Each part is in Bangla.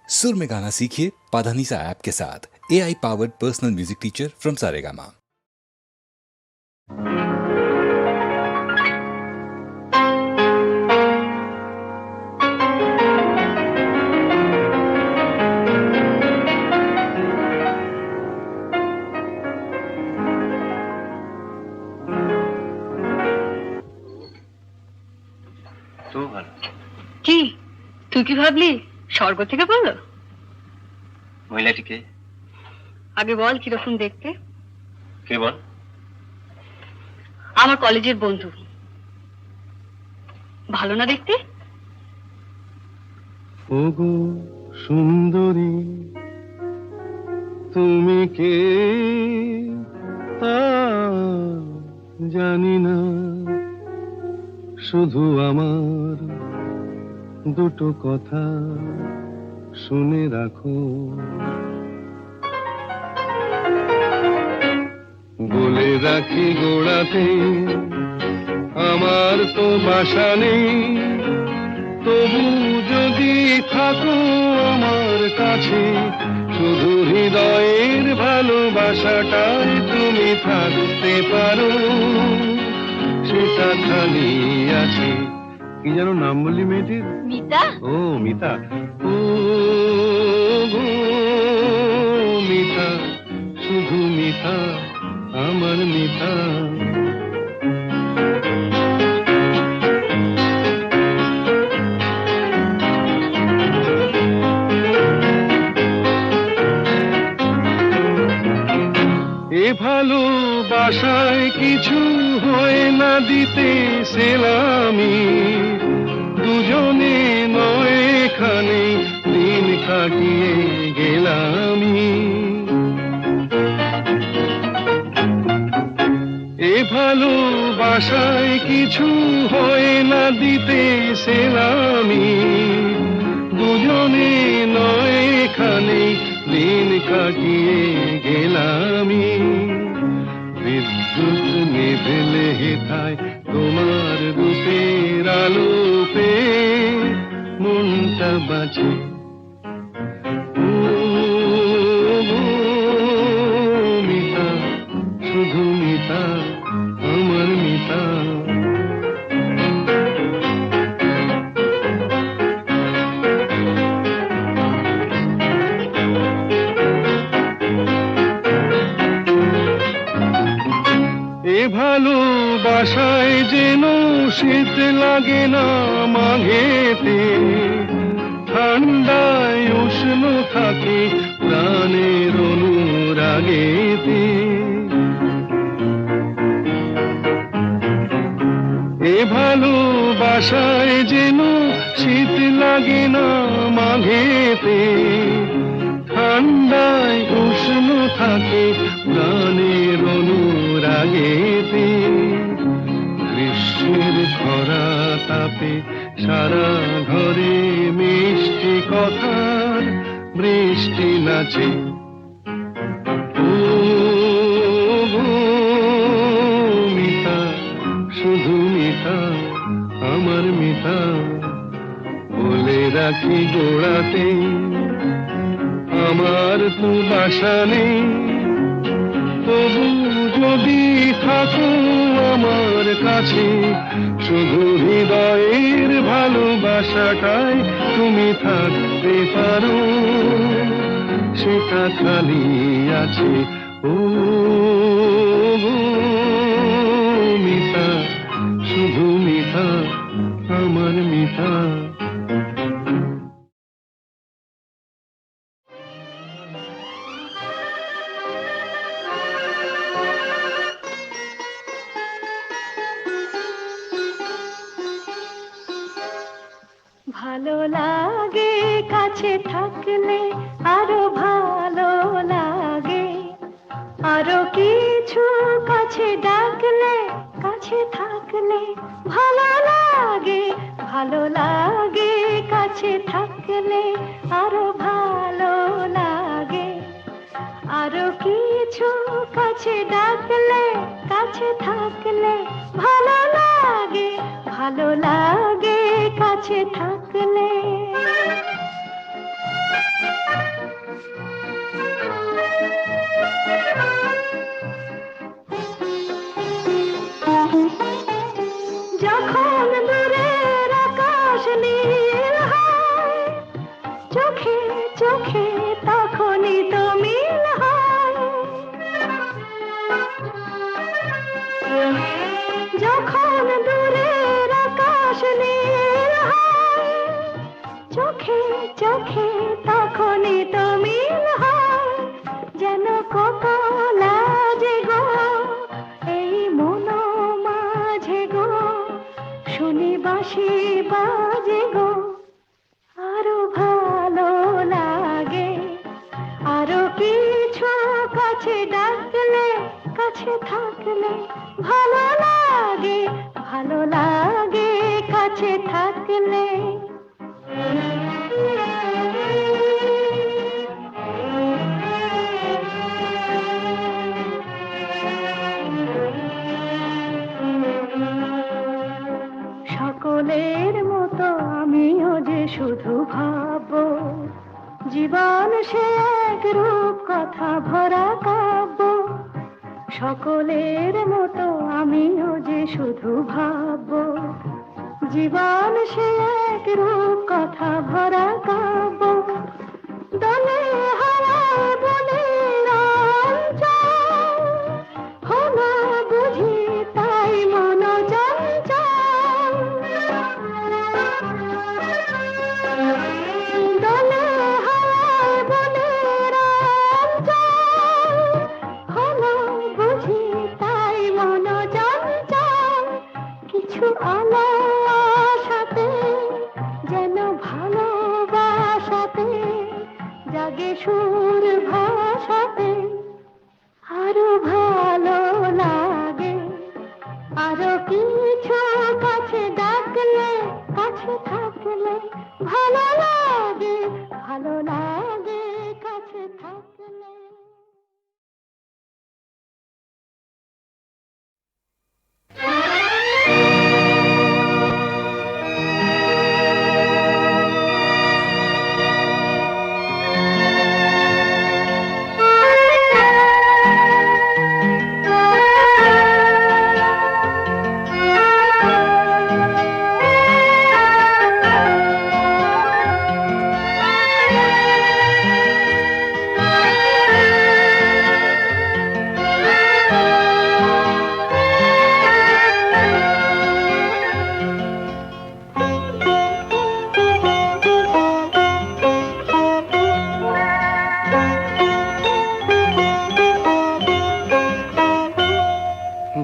सुर में गाना सीखिए पाधानीसा ऐप के साथ। AI powered personal music teacher from Saregama. কি তুই কি ভাবলি স্বর্গ থেকে পড়লো? মহিলাটিকে আগে বল কিরকম দেখতে। কে বল? আমার কলেজের বন্ধু। ভালো না দেখতে? ওগো সুন্দরী তুমি কে তা জানি না, শুধু আমার দুটো কথা শুনে রাখো। বলে রাখি গোড়াতে আমার তো বাসা নেই, তবু যদি থাকো আমার কাছে, শুধু হৃদয়ের ভালোবাসাটাই তুমি থাকতে পারো, সেটা খালি আছে। কি যেন নাম বললি মেয়েটির? মিতা। ও মিতা। ও গো মিতা, শুধু মিতা, আমার মিতা। এ ভালোবাসায় কিছু হয় না দিতে সেলামি, দুজনে নয় এখানে দিন কাটিয়ে গেলামি। এ ভালোবাসায় কিছু হয় না দিতে সেলামি, দুজনে নয় এখানে দিন কাটিয়ে গেলামি। বিদ্যুৎ নিভেলে হেথায় তোমার রূপের আলো পেয়ে মনটা বাঁচে। ও মিতা, শুধু মিতা, আমার মিতা। এ ভালোবাসায় যেন শীত লাগে না মাঘেতে, ঠান্ডায় উষ্ণ থাকে প্রাণের অনুরাগেতে। এ ভালোবাসায় যেন শীত লাগে না মাঘেতে, ঠান্ডায় উষ্ণ থাকে প্রাণের অনুরাগেতে। গ্রীষ্মের খরা তাপে সারা ঘরে মিষ্টি কথার বৃষ্টি নাচে। ও গো মিতা, শুধু মিতা, আমার মিতা। বলে রাখি গোড়াতে আমার তো বাসা নেই, তবু যদি থাকো আমার কাছে, শুধু হৃদয়ের ভালোবাসাটাই তুমি থাকতে পারো, সেটা খালি আছে। ও গো মিতা, শুধু মিতা, আমার মিতা। ভালো লাগে কাছে থাকলে, আরো ভালো লাগে, আরো কিছু কাছে ডাকলে, কাছে থাকলে ভালো লাগে। ভালো লাগে কাছে থাকলে, আরো ভালো লাগে, আরো কিছু কাছে ডাকলে, কাছে থাকলে ভালো লাগে। ভালো লাগে কাছে থাকলে। চোখে চোখে তখনই তো মিল হয়, যখন দূরের আকাশ নীল হয়, চোখে চোখে তখনই তো মিল হয়, যেন কত লাজে গো এই মন মাঝে গো, শুনি বাঁশি বাজে গো, আরো ভালো লাগে, আরো কিছু কাছে ডাকলে, কাছে থাকলে ভালো লাগে, ভালো লাগে কাছে থাকলে। সকলের মতো আমিও যে শুধু ভাববো, জীবন সে এক রূপ কথা ভরা কাব্য। সকলের মতো আমিও যে শুধু ভাববো, জীবন সে এক রূপ কথা ভরা কাব্য। দলে হারায় বলে অঞ্চল, হলো বুঝি তাই মন চঞ্চল। দলে হারায় বলে অঞ্চল, হলো বুঝি তাই মন চঞ্চল। কিছু আলো আশাতে, যেন ভালোবাসাতে জাগে সুর ভাষাতে, আরো ভালো লাগে, আরো কিছু কাছে ডাকলে, কাছে থাকলে ভালো লাগে, ভালো লাগে কাছে থাকলে।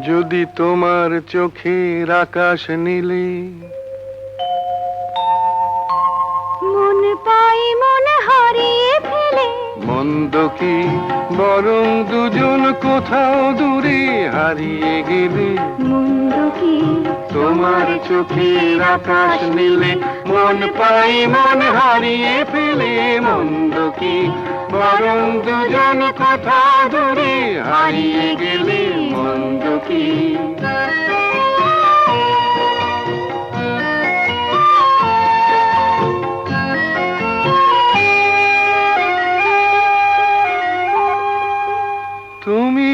যদি তোমার চোখের আকাশ নীলে মন পাই মন হারিয়ে ফেলে, মন্দ কি বরং দুজন কোথাও দূরে হারিয়ে গেলে। মন্দ কি তোমার চোখের আকাশ নীলে মন পাই মন হারিয়ে ফেলে। মন্দ কি বরং দুজন কোথাও দূরে হারিয়ে গেলে। মন্দ কি তুমি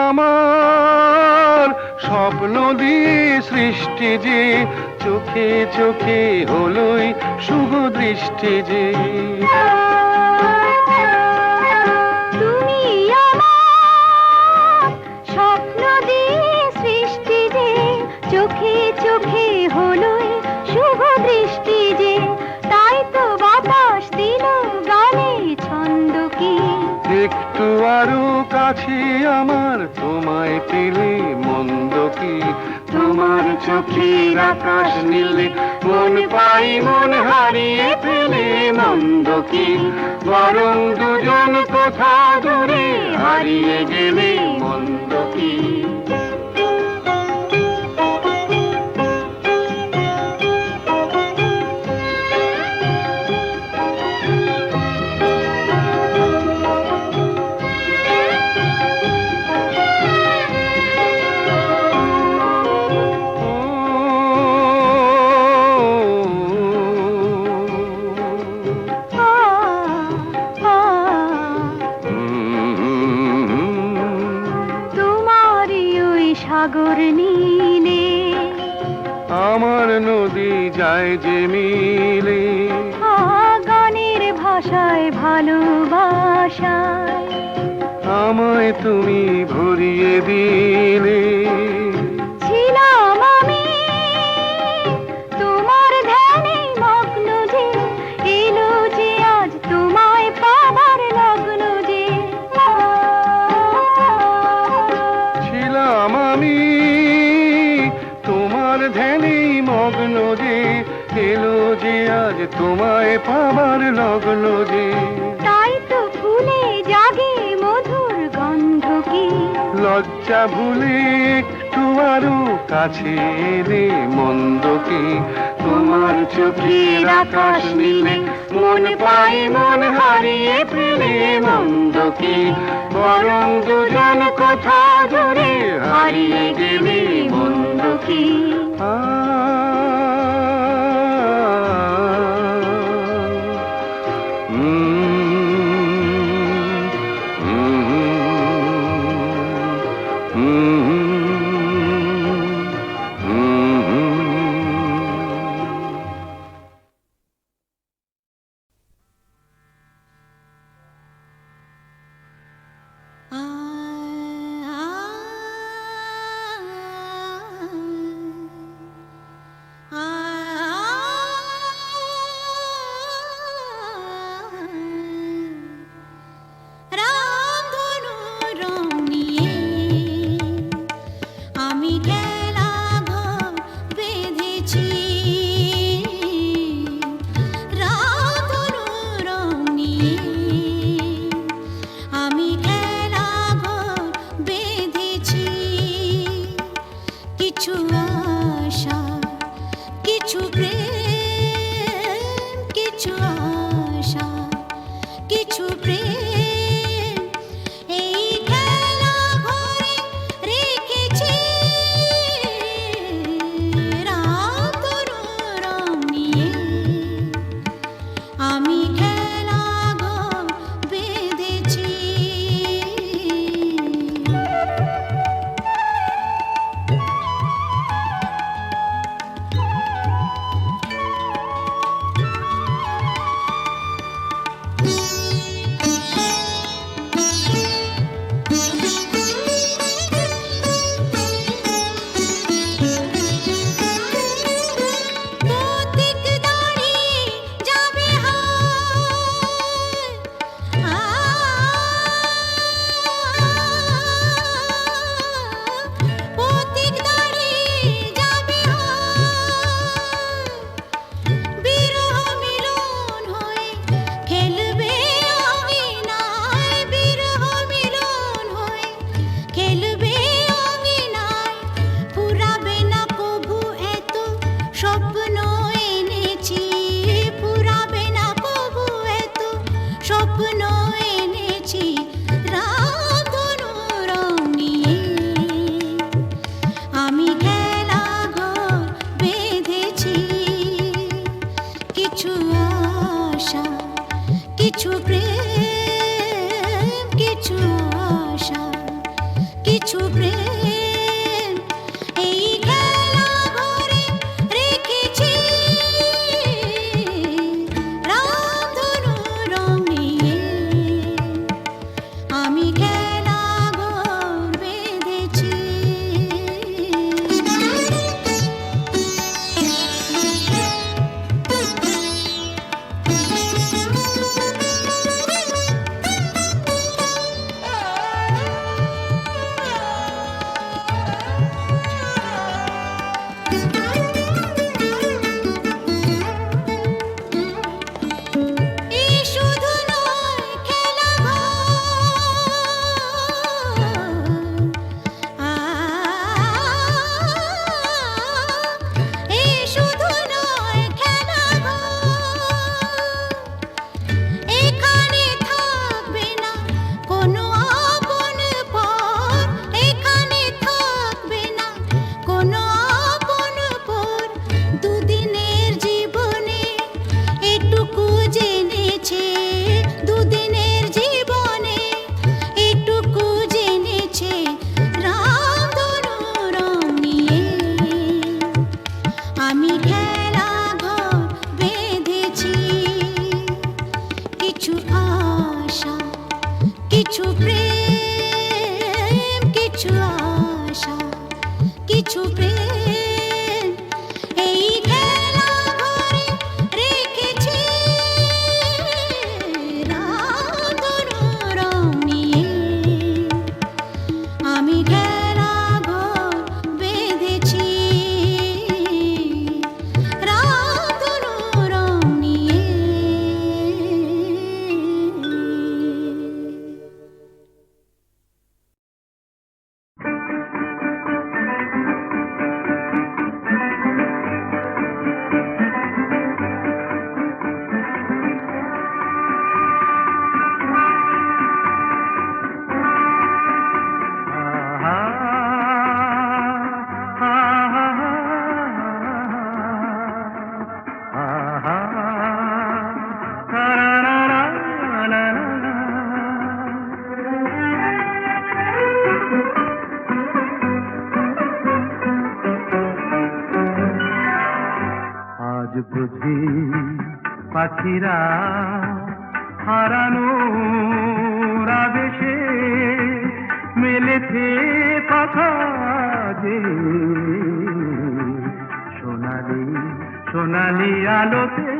আমার স্বপ্ন দিয়ে সৃষ্টি যে, চোখে চোখে হলোই শুভ দৃষ্টি যে। তুমি আমার স্বপ্ন দিয়ে সৃষ্টি যে, চোখে চোখে হলোই শুভ দৃষ্টি যে। তাই তো বাতাস দিল গানে ছন্দ কি, একটু আরো কাছে আমার তোমায় পেলে। মন্দ কি তোমার চোখের আকাশ নীলে মন পাই মন হারিয়ে ফেলে। মন্দ কি বরং দুজন কোথা দূরে হারিয়ে গেলে। মন্দ কি সাগর নীলে আমার নদী যায় যে মিলে। গানের আশায় ভালোবাসায় আমায় তুমি ভরিয়ে দিলে, ছিলাম আমি তোমার ধ্যানে মগ্ন যে, এলো যে আজ তোমায় পাবার লগ্ন যে। ছিলাম আমি তোমার ধ্যানে মগ্ন যে, এলো যে আজ তোমায় পাবার লগ্ন যে। তাই তো ফুলে জাগে মধুর গন্ধ কি, লজ্জা ভুলে একটু আরো কাছে এলে মন্দ কি, তোমার চোখের আকাশ নীলে মন পাই মন হারিয়ে ফেলে মন্দ কি, বরং দুজন কোথা জুড়ে হারিয়ে গেলে মন্দ কি। কিছু আশা, কিছু প্রেম, কিছু আশা, কিছু প্রেম, এই খেলা ঘরে রেখেছি রাতর রং নিয়ে। আমি খেলা ঘর বেঁধেছি রাতর রং নিয়ে। আজ বুঝি পাখিরা হারানো আবেশে মেলেছে পাখা যে সোনালি সোনালি আলোতে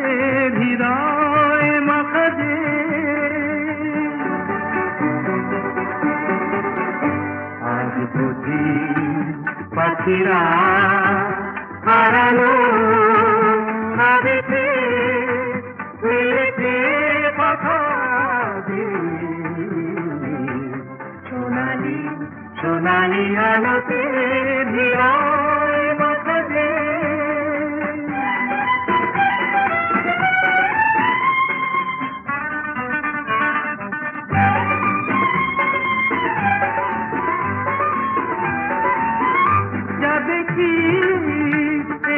হৃদয় মাখা যে। আজ বুঝি পাখিরা হারানো আবেশে মেলেছে পাখা যে সোনালি সোনালি আলোতে হৃদয় মাখা যে। যা দেখি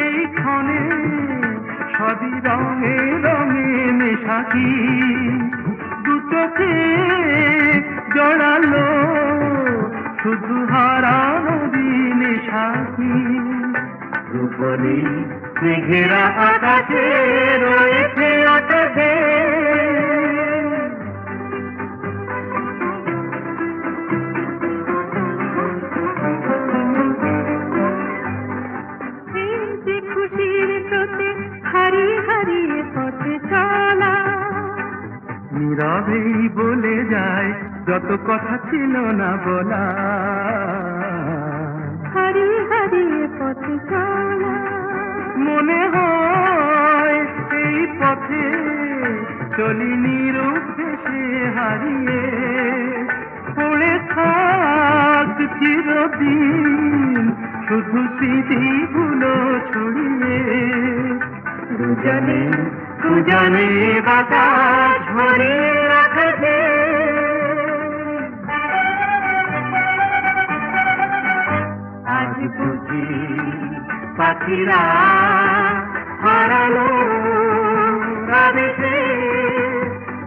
এই ক্ষণে সবই রঙে রঙে মেশাকি, দু চোখে জড়ালো শুধু হারানো দিনে সাথী। রূপলি মেঘেরা আকাশে রয়েছে আকাশে, খুশির স্রোতে হারিয়ে হারিয়ে পথে চলা, নীরবেই বলে যায় যত কথা ছিল না বলা। হারিয়ে হারিয়ে পথে চলা, মনে হয় এই পথে চলি নিরুদ্দেশে হারিয়ে, পড়ে থাক চিরদিন শুধু স্মৃতিগুলো ছড়িয়ে। দুজনে দুজনে বাতাস ভরে রাখবে, আজ বুঝি পাখিরা হারালো আবেশে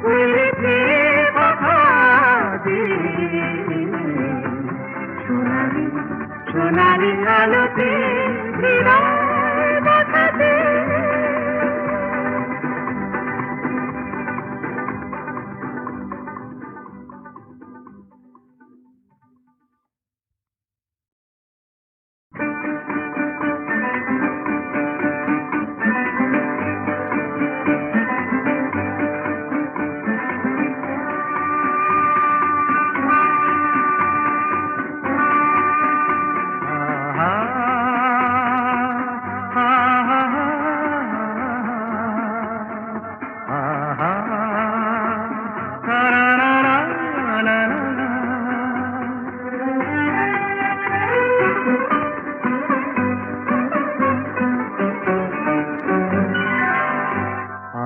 মেলেছে পাখা যে সোনালি সোনালি আলোতে হৃদয় মাখা যে।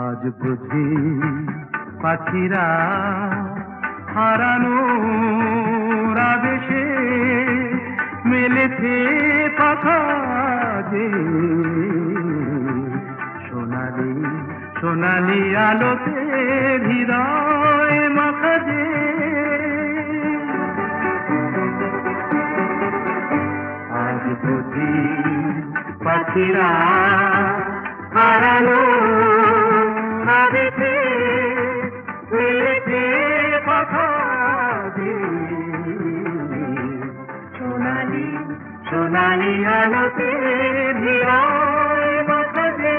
আজ বুঝি পাখিরা হারানো আবেশে মেলেছে পাখা যে সোনালি সোনালি আলোতে হৃদয় মাখা যে। আজ বুঝি পাখিরা হারানো আবেশে সোনালি সোনালি আলোতে হৃদয় বাঁধাবে।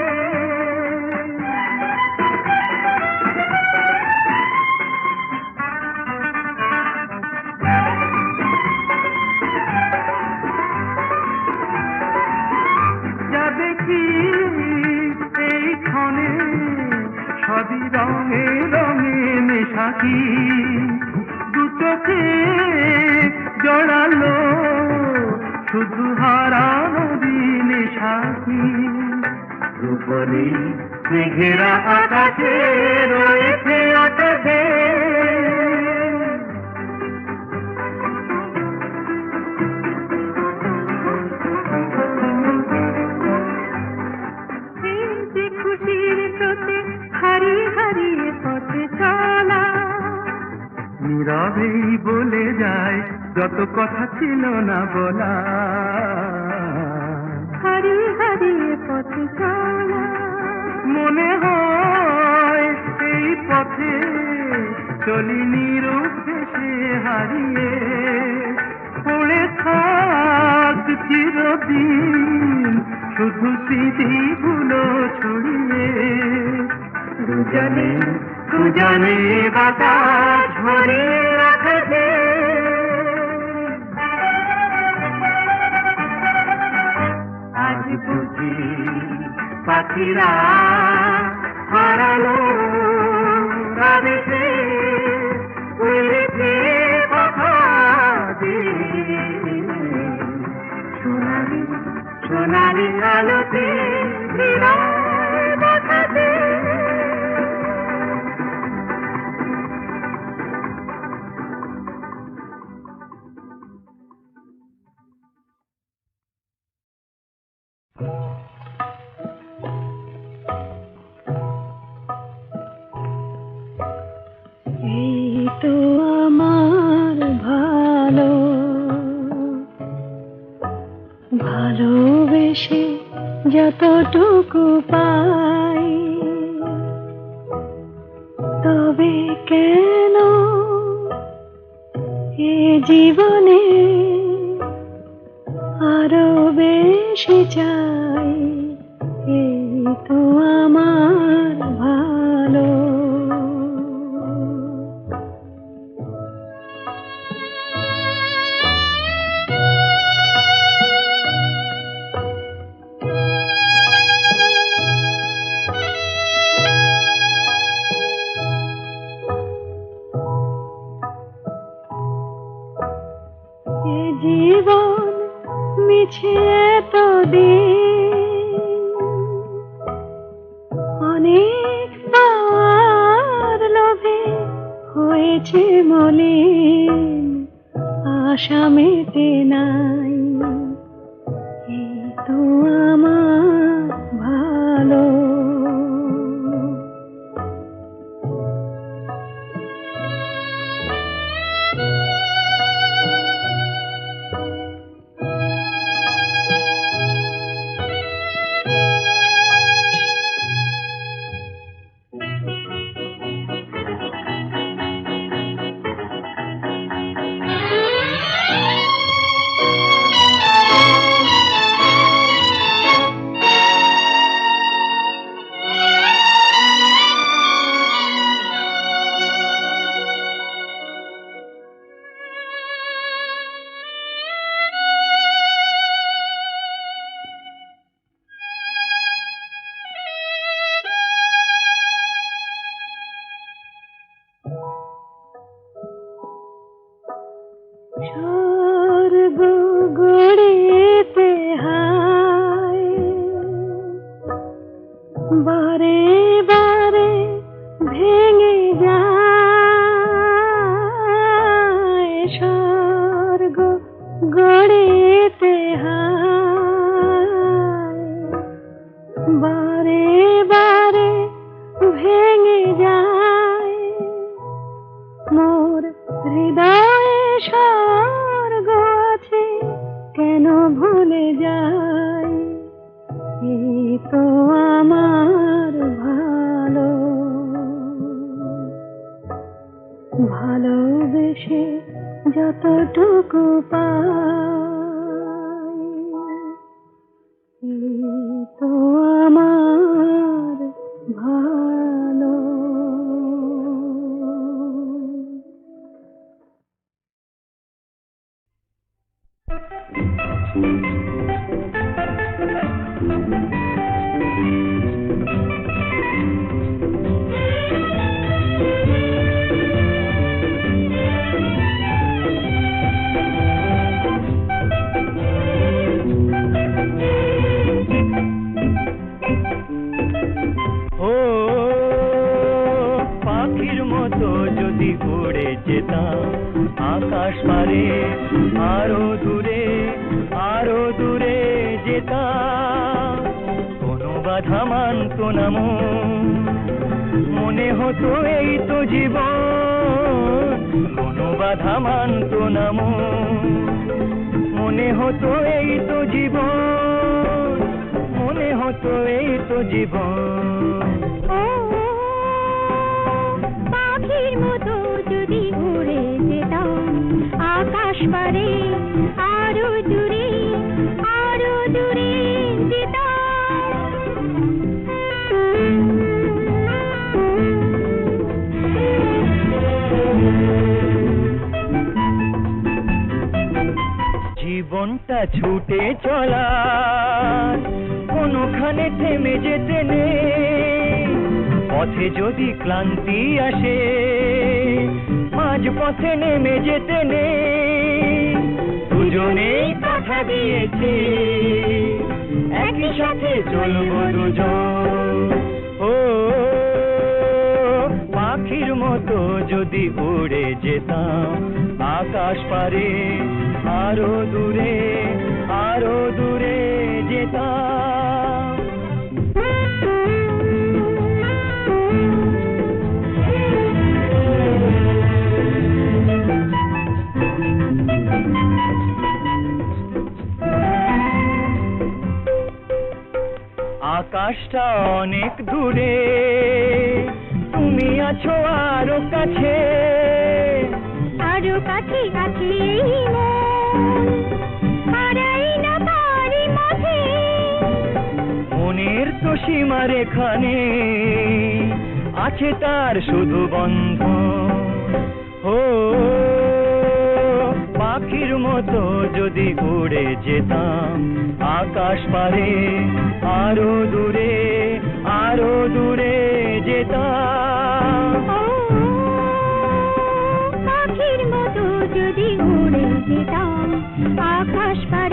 যা দেখি এই ক্ষণে সবই রঙে রঙে মেশাকি, দু চোখে জড়ালো শুধু হারানো দিনে সাথী। রূপলি মেঘেরা আকাশে রয়েছে আকাশে, খুশির স্রোতে হারিয়ে হারিয়ে পথে চলা, নীরবেই বলে যায় যত কথা ছিল না বলা। হারিয়ে হারিয়ে পথে চলা, মনে হয় এই পথে চলি নিরুদ্দেশে হারিয়ে। পড়ে থাক চিরদিন শুধু স্মৃতিগুলো ছড়িয়ে। দুজনে দুজনে বাতাস ভরে রাখবে। আজ বুঝি পাখিরা হারালো রাধেতে উড়েছে কথা দিয়ে। সোনালি সোনালি আলোতে হৃদয় বাঁধাবে। এই তো আমার ভালো, ভালোবেসে যতটুকু পাই, তবে কেন এ জীবনে আরো বেশি চাই। এই তো আমার ভালো। এ জীবন মিছে তো দিন, অনেক পাওয়ার লোভে হয়েছে মলিন, আশা মেটে নাই। এই তো আমার ভালো। স্বর্গ গড়িতে হায়, বারে বারে ভেঙে যায়। স্বর্গ গড়িতে হায়, বারে বারে ভেঙে যায়। মোর হৃদয়ে স্বর্গ আছে, কেন ভুলে যাই। এই তো আমার ভালো, ভালোবেসে যতটুকু পাই এই তো আমার ভালো। ও পাখির মতো যদি উড়ে যেতাম আকাশ পারে, আরো দূরে যেতাম, কোনো বাধা মানত না মনে হতো এই তো জীবন, কোনো বাধা মানত না মনে হতো এই তো জীবন, মনে হতো এই তো জীবন। পাখির মতো যদি উড়ে যেতাম আকাশ পারে, আরো দূরে জীবনটা ছুটে চলা, কোনোখানে থেমে যেতে নেই, পথে যদি ক্লান্তি আসে মাঝ পথে নেমে যেতে নেই, দুজনেই কথা দিয়েছি একই সাথে চলবো দুজন। ও পাখির মতো যদি উড়ে যেতাম আকাশ পারে, আরো দূরে যেতাম। আকাশটা অনেক দূরে, তুমি আছো আরো কাছে, আরো কাছে হারাই না পারি মাঝে, মনের তো সীমার এখানে আছে তার শুধু বন্ধন। ও পাখির মতো যদি উড়ে যেতাম আকাশ পারে, আরো দূরে যেতাম। পাখির মতো যদি উড়ে যেতাম আকাশ পারে,